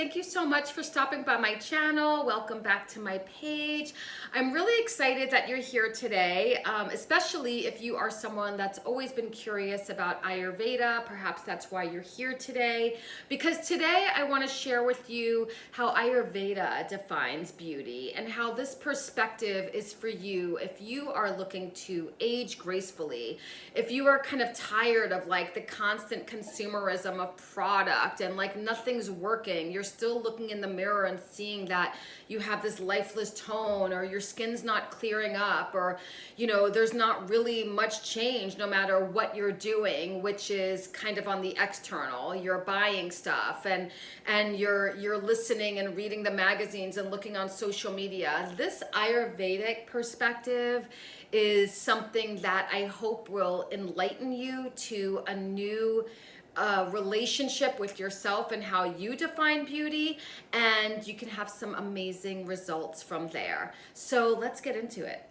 Thank you so much for stopping by my channel. Welcome back to my page. I'm really excited that you're here today, especially if you are someone that's always been curious about Ayurveda. Perhaps that's why you're here today, because today I want to share with you how Ayurveda defines beauty and how this perspective is for you if you are looking to age gracefully, if you are kind of tired of like the constant consumerism of product and like nothing's working. You're still looking in the mirror and seeing that you have this lifeless tone, or your skin's not clearing up, or there's not really much change no matter what you're doing, which is kind of on the external. You're buying stuff and you're listening and reading the magazines and looking on social media. This Ayurvedic perspective is something that I hope will enlighten you to a new relationship with yourself and how you define beauty, and you can have some amazing results from there. So let's get into it.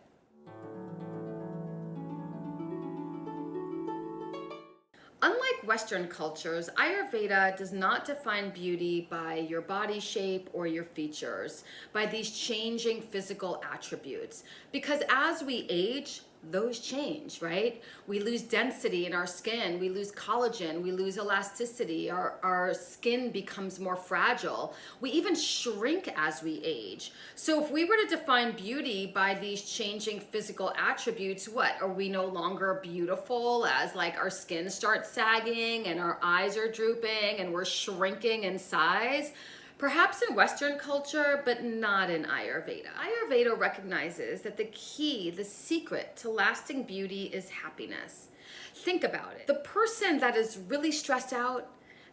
Unlike Western cultures, Ayurveda does not define beauty by your body shape or your features, by these changing physical attributes. Because as we age, those change, right? We lose density in our skin, we lose collagen, we lose elasticity, our skin becomes more fragile. We even shrink as we age. So if we were to define beauty by these changing physical attributes, what? Are we no longer beautiful as like our skin starts sagging and our eyes are drooping and we're shrinking in size? Perhaps in Western culture, but not in Ayurveda. Ayurveda recognizes that the key, the secret to lasting beauty is happiness. Think about it. The person that is really stressed out,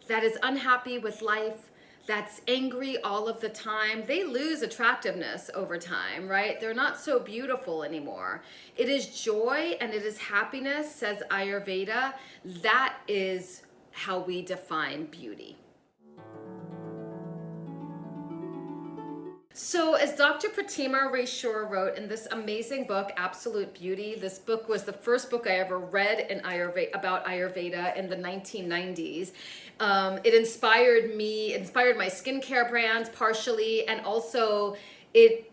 that is unhappy with life, that's angry all of the time, they lose attractiveness over time, right? They're not so beautiful anymore. It is joy and it is happiness, says Ayurveda. That is how we define beauty. So as Dr. Pratima Rayshore wrote in this amazing book, Absolute Beauty, this book was the first book I ever read in about Ayurveda in the 1990s. It inspired my skincare brands partially, and also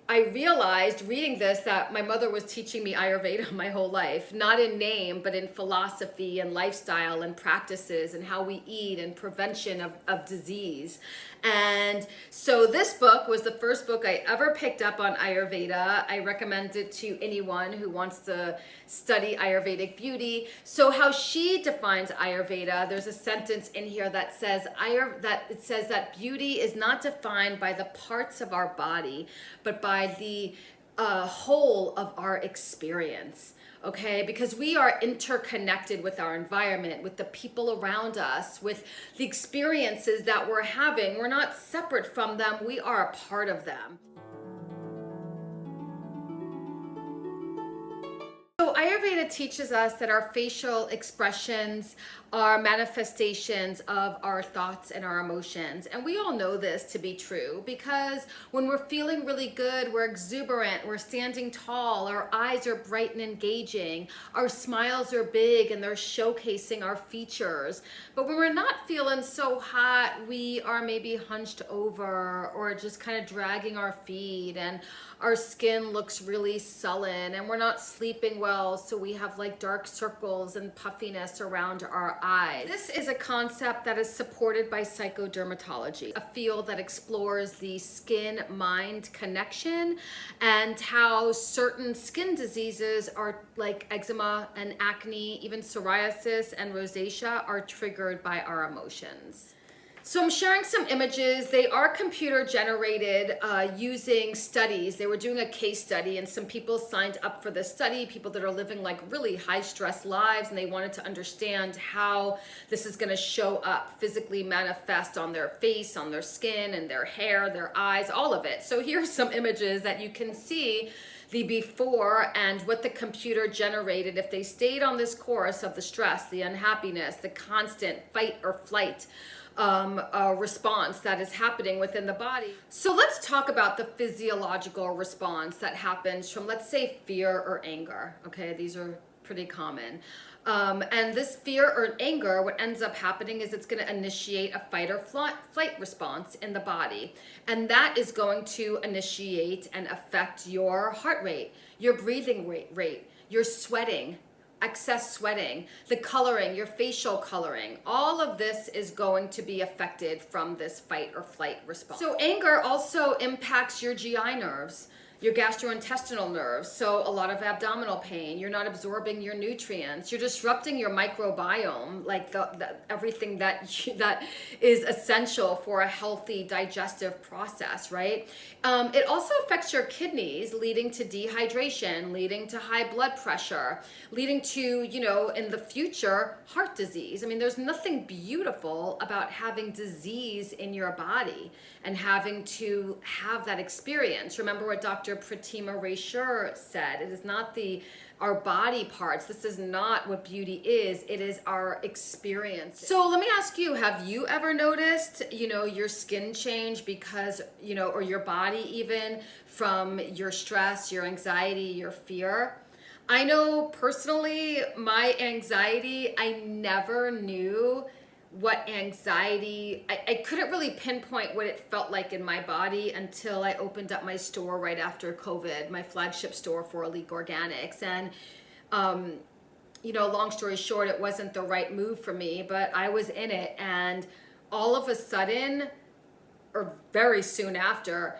I realized reading this that my mother was teaching me Ayurveda my whole life, not in name, but in philosophy and lifestyle and practices and how we eat and prevention of disease. And so this book was the first book I ever picked up on Ayurveda. I recommend it to anyone who wants to study Ayurvedic beauty. So how she defines Ayurveda, there's a sentence in here that says that beauty is not defined by the parts of our body, but by the whole of our experience. Okay, because we are interconnected with our environment, with the people around us, with the experiences that we're having. We're not separate from them, we are a part of them. So Ayurveda teaches us that our facial expressions are manifestations of our thoughts and our emotions. And we all know this to be true, because when we're feeling really good, we're exuberant, we're standing tall, our eyes are bright and engaging, our smiles are big and they're showcasing our features. But when we're not feeling so hot, we are maybe hunched over or just kind of dragging our feet, and our skin looks really sullen, and we're not sleeping well, so we have like dark circles and puffiness around our eyes. This is a concept that is supported by Psychodermatology, a field that explores the skin-mind connection and how certain skin diseases are like eczema and acne, even psoriasis and rosacea, are triggered by our emotions. So I'm sharing some images. They are computer generated using studies. They were doing a case study, and some people signed up for this study, people that are living like really high stress lives, and they wanted to understand how this is gonna show up, physically manifest on their face, on their skin, and their hair, their eyes, all of it. So here's some images that you can see the before and what the computer generated if they stayed on this course of the stress, the unhappiness, the constant fight or flight response that is happening within the body. So let's talk about the physiological response that happens from, let's say, fear or anger. Okay, these are pretty common. And this fear or anger, what ends up happening is it's going to initiate a fight or flight response in the body. And that is going to initiate and affect your heart rate, your breathing rate, your sweating, excess sweating, the coloring, your facial coloring. All of this is going to be affected from this fight or flight response. So anger also impacts your GI nerves, your gastrointestinal nerves, so a lot of abdominal pain. You're not absorbing your nutrients. You're disrupting your microbiome, like everything that is essential for a healthy digestive process, right? It also affects your kidneys, leading to dehydration, leading to high blood pressure, leading to, in the future, heart disease. I mean, there's nothing beautiful about having disease in your body and having to have that experience. Remember what Dr. Pratima Rayshur said. It is not our body parts. This is not what beauty is. It is our experience. So let me ask you, have you ever noticed, your skin change because, or your body even, from your stress, your anxiety, your fear? I know personally, my anxiety, I never knew what anxiety, I couldn't really pinpoint what it felt like in my body until I opened up my store right after COVID, my flagship store for Elite Organics. And, long story short, it wasn't the right move for me, but I was in it. And all of a sudden, or very soon after,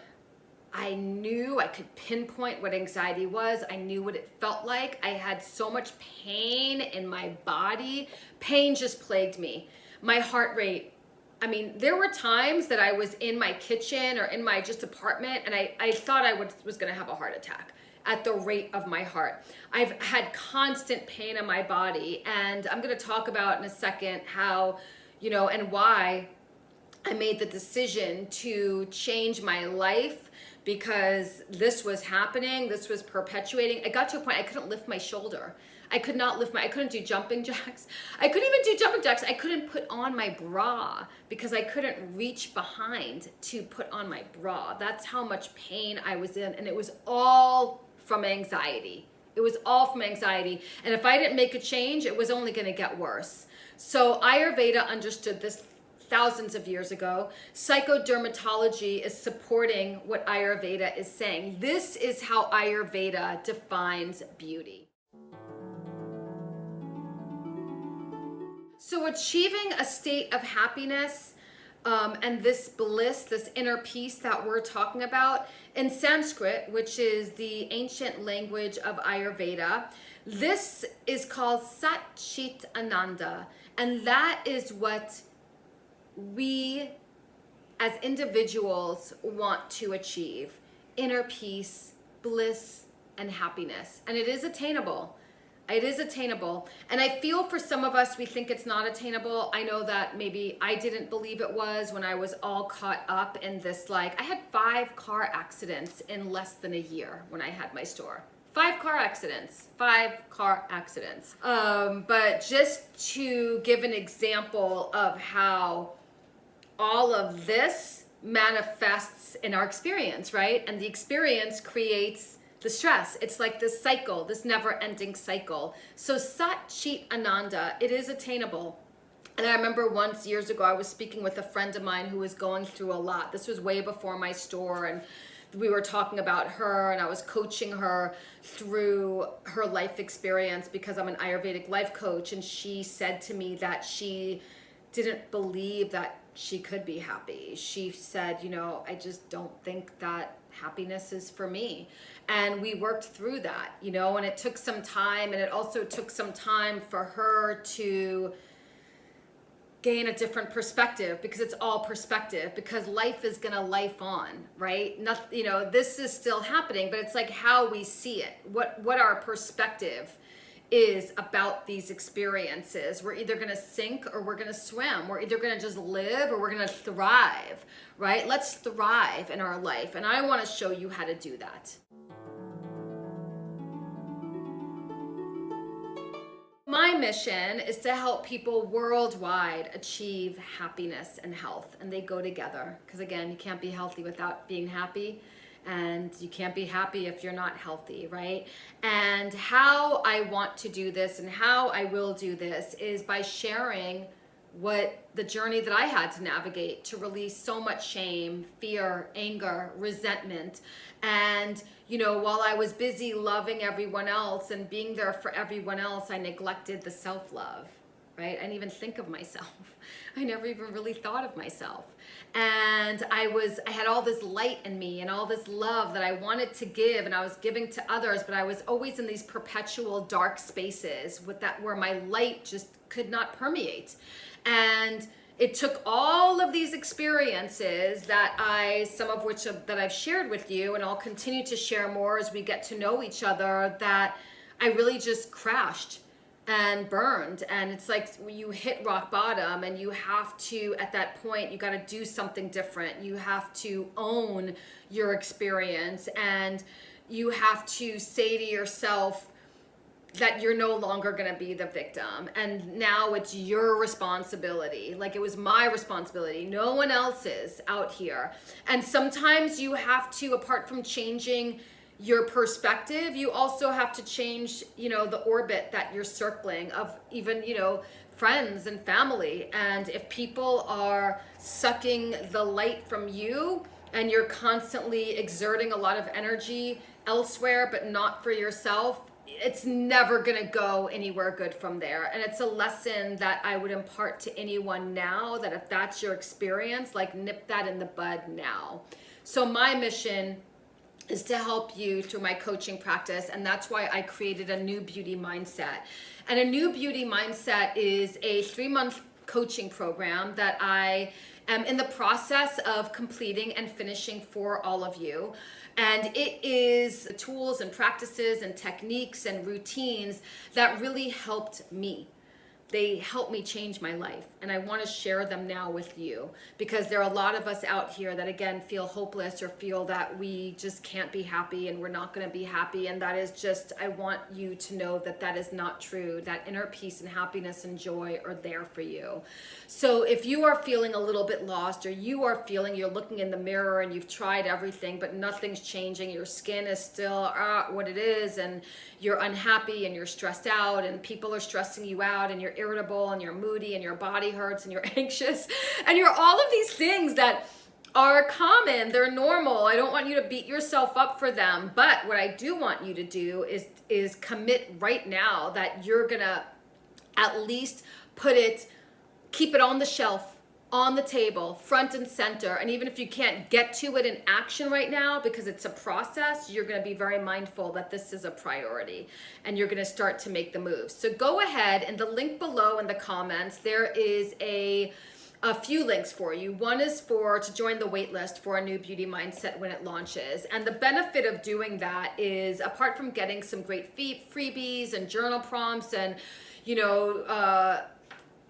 I knew I could pinpoint what anxiety was. I knew what it felt like. I had so much pain in my body. Pain just plagued me. My heart rate, I mean, there were times that I was in my kitchen or in my just apartment and I thought I was gonna have a heart attack at the rate of my heart. I've had constant pain in my body, and I'm gonna talk about in a second how, and why I made the decision to change my life, because this was happening, this was perpetuating. I got to a point I couldn't lift my shoulder. I couldn't do jumping jacks. I couldn't even do jumping jacks. I couldn't put on my bra because I couldn't reach behind to put on my bra. That's how much pain I was in. And it was all from anxiety. It was all from anxiety. And if I didn't make a change, it was only gonna get worse. So Ayurveda understood this thousands of years ago. Psychodermatology is supporting what Ayurveda is saying. This is how Ayurveda defines beauty. So achieving a state of happiness and this bliss, this inner peace that we're talking about, in Sanskrit, which is the ancient language of Ayurveda, this is called Sat Chit Ananda. And that is what we as individuals want to achieve: inner peace, bliss, and happiness. And it is attainable. It is attainable. And I feel for some of us, we think it's not attainable. I know that maybe I didn't believe it was when I was all caught up in this, I had 5 car accidents in less than a year when I had my store. 5 car accidents. But just to give an example of how all of this manifests in our experience, right? And the experience creates the stress. It's like this cycle, this never-ending cycle. So Sat Chit Ananda, it is attainable. And I remember once years ago, I was speaking with a friend of mine who was going through a lot. This was way before my store, and we were talking about her, and I was coaching her through her life experience because I'm an Ayurvedic life coach. And she said to me that she didn't believe that she could be happy. She said, I just don't think that happiness is for me. And we worked through that, and it took some time, and it also took some time for her to gain a different perspective, because it's all perspective, because life is gonna life on, right? This is still happening, but it's like how we see it, what our perspective is about these experiences. We're either gonna sink or we're gonna swim. We're either gonna just live or we're gonna thrive, right? Let's thrive in our life. And I wanna show you how to do that. My mission is to help people worldwide achieve happiness and health, and they go together. Because again, you can't be healthy without being happy. and you can't be happy if you're not healthy, right? And how I want to do this and how I will do this is by sharing what the journey that I had to navigate to release so much shame, fear, anger, resentment. And, you know, while I was busy loving everyone else and being there for everyone else, I neglected the self-love, right? I didn't even think of myself. I never even really thought of myself. And I had all this light in me and all this love that I wanted to give, and I was giving to others, but I was always in these perpetual dark spaces where my light just could not permeate. And it took all of these experiences some of which that I've shared with you, and I'll continue to share more as we get to know each other, that I really just crashed and burned. And it's like you hit rock bottom, and you have to, at that point, you got to do something different. You have to own your experience, and you have to say to yourself that you're no longer going to be the victim, and now it's your responsibility. Like, it was my responsibility, no one else's out here. And sometimes you have to, apart from changing your perspective, you also have to change, you know, the orbit that you're circling of, even, you know, friends and family. And if people are sucking the light from you, and you're constantly exerting a lot of energy elsewhere but not for yourself, it's never gonna go anywhere good from there. And it's a lesson that I would impart to anyone now, that if that's your experience, like, nip that in the bud now. So my mission is to help you through my coaching practice, and that's why I created a New Beauty Mindset. And a New Beauty Mindset is a 3-month coaching program that I am in the process of completing and finishing for all of you. And it is tools and practices and techniques and routines that really helped me. They helped me change my life, and I want to share them now with you, because there are a lot of us out here that, again, feel hopeless or feel that we just can't be happy and we're not going to be happy. And that is just, I want you to know that that is not true. That inner peace and happiness and joy are there for you. So if you are feeling a little bit lost, or you are feeling you're looking in the mirror and you've tried everything but nothing's changing, your skin is still what it is, and you're unhappy and you're stressed out and people are stressing you out, and you're irritable and you're moody and your body hurts and you're anxious and you're all of these things that are common, they're normal. I don't want you to beat yourself up for them, but what I do want you to do is commit right now that you're gonna at least keep it on the shelf, on the table, front and center. And even if you can't get to it in action right now because it's a process, you're going to be very mindful that this is a priority, and you're going to start to make the moves. So go ahead, and the link below in the comments, there is a few links for you. One is to join the waitlist for a New Beauty Mindset when it launches. And the benefit of doing that is, apart from getting some great freebies and journal prompts and, you know,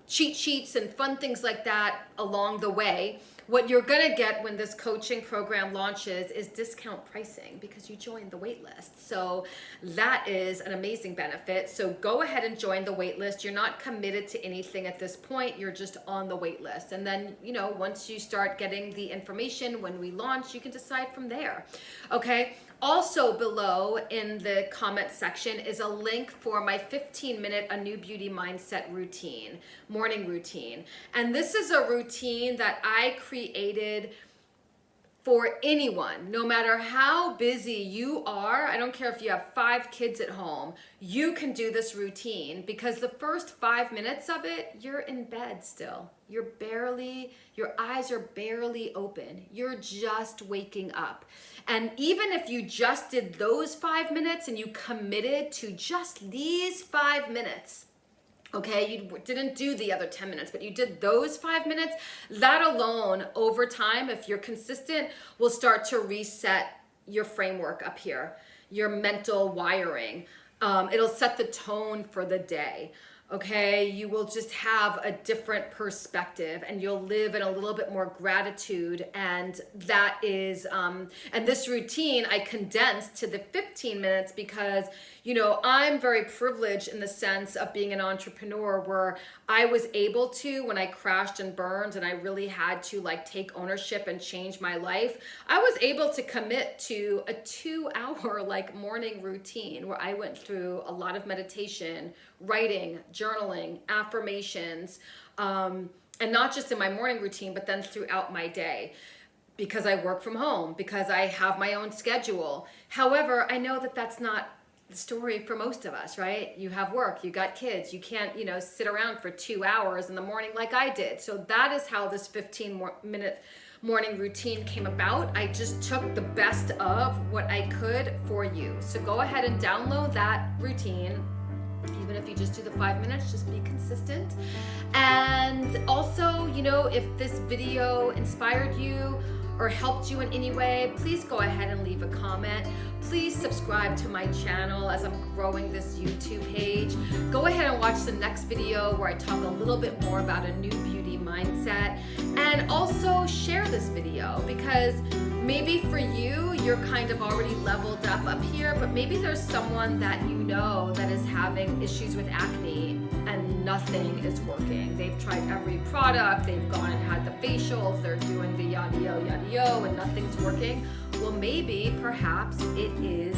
cheat sheets and fun things like that along the way, what you're gonna get when this coaching program launches is discount pricing, because you joined the wait list. So that is an amazing benefit. So go ahead and join the wait list. You're not committed to anything at this point, you're just on the wait list. And then, you know, once you start getting the information when we launch, you can decide from there, okay? Also below in the comment section is a link for my 15-minute A New Beauty Mindset routine, morning routine. And this is a routine that I created for anyone, no matter how busy you are. I don't care if you have 5 kids at home, you can do this routine, because the first 5 minutes of it, you're in bed still. Your eyes are barely open. You're just waking up. And even if you just did those 5 minutes and you committed to just these 5 minutes, okay, you didn't do the other 10 minutes, but you did those 5 minutes, that alone, over time, if you're consistent, will start to reset your framework up here, your mental wiring. It'll set the tone for the day. Okay, you will just have a different perspective, and you'll live in a little bit more gratitude. And that is, and this routine I condensed to the 15 minutes because I'm very privileged in the sense of being an entrepreneur where I was able to, when I crashed and burned and I really had to like take ownership and change my life, I was able to commit to a 2-hour like morning routine where I went through a lot of meditation, writing, journaling, affirmations, and not just in my morning routine, but then throughout my day, because I work from home, because I have my own schedule. However, I know that that's not the story for most of us, right? You have work, you got kids, you can't, sit around for 2 hours in the morning like I did. So that is how this 15-minute morning routine came about. I just took the best of what I could for you. So go ahead and download that routine. Even if you just do the 5 minutes, just be consistent. And also, if this video inspired you or helped you in any way, please go ahead and leave a comment. Please subscribe to my channel as I'm growing this YouTube page. Go ahead and watch the next video where I talk a little bit more about a new beauty mindset. And also share this video, because maybe for you, you're kind of already leveled up here, but maybe there's someone that that is having issues with acne and nothing is working. They've tried every product, they've gone and had the facials, they're doing the yada yo, and nothing's working. Well, maybe, perhaps it is,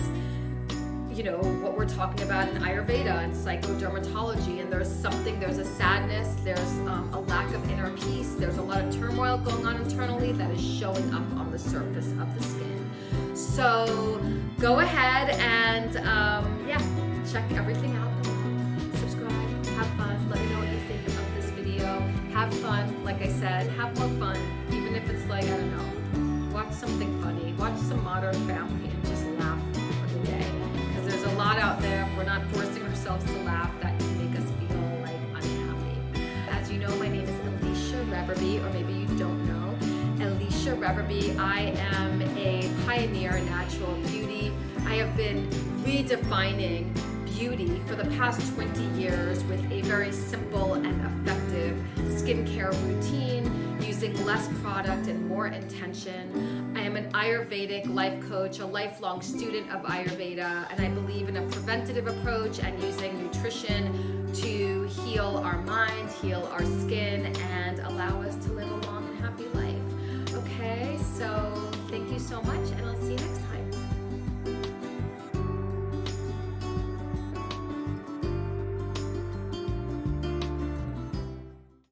what we're talking about in Ayurveda and Psychodermatology, and there's a sadness, there's a lack of inner peace, there's a lot of turmoil going on internally that is showing up on the surface of the skin. So go ahead and check everything out. Subscribe, have fun, let me know what you think about this video. Have fun, like I said, have more fun, even if it's like, I don't know, watch something funny, watch some Modern Family and just laugh for the day. Because there's a lot out there, if we're not forcing ourselves to laugh, that can make us feel like unhappy. As you know, my name is Elisha Reverby, or maybe you don't know. Elisha Reverby. I am a pioneer in natural beauty. I have been redefining beauty for the past 20 years with a very simple and effective skincare routine, using less product and more intention. I am an Ayurvedic life coach, a lifelong student of Ayurveda, and I believe in a preventative approach and using nutrition to heal our mind, heal our skin, and allow us to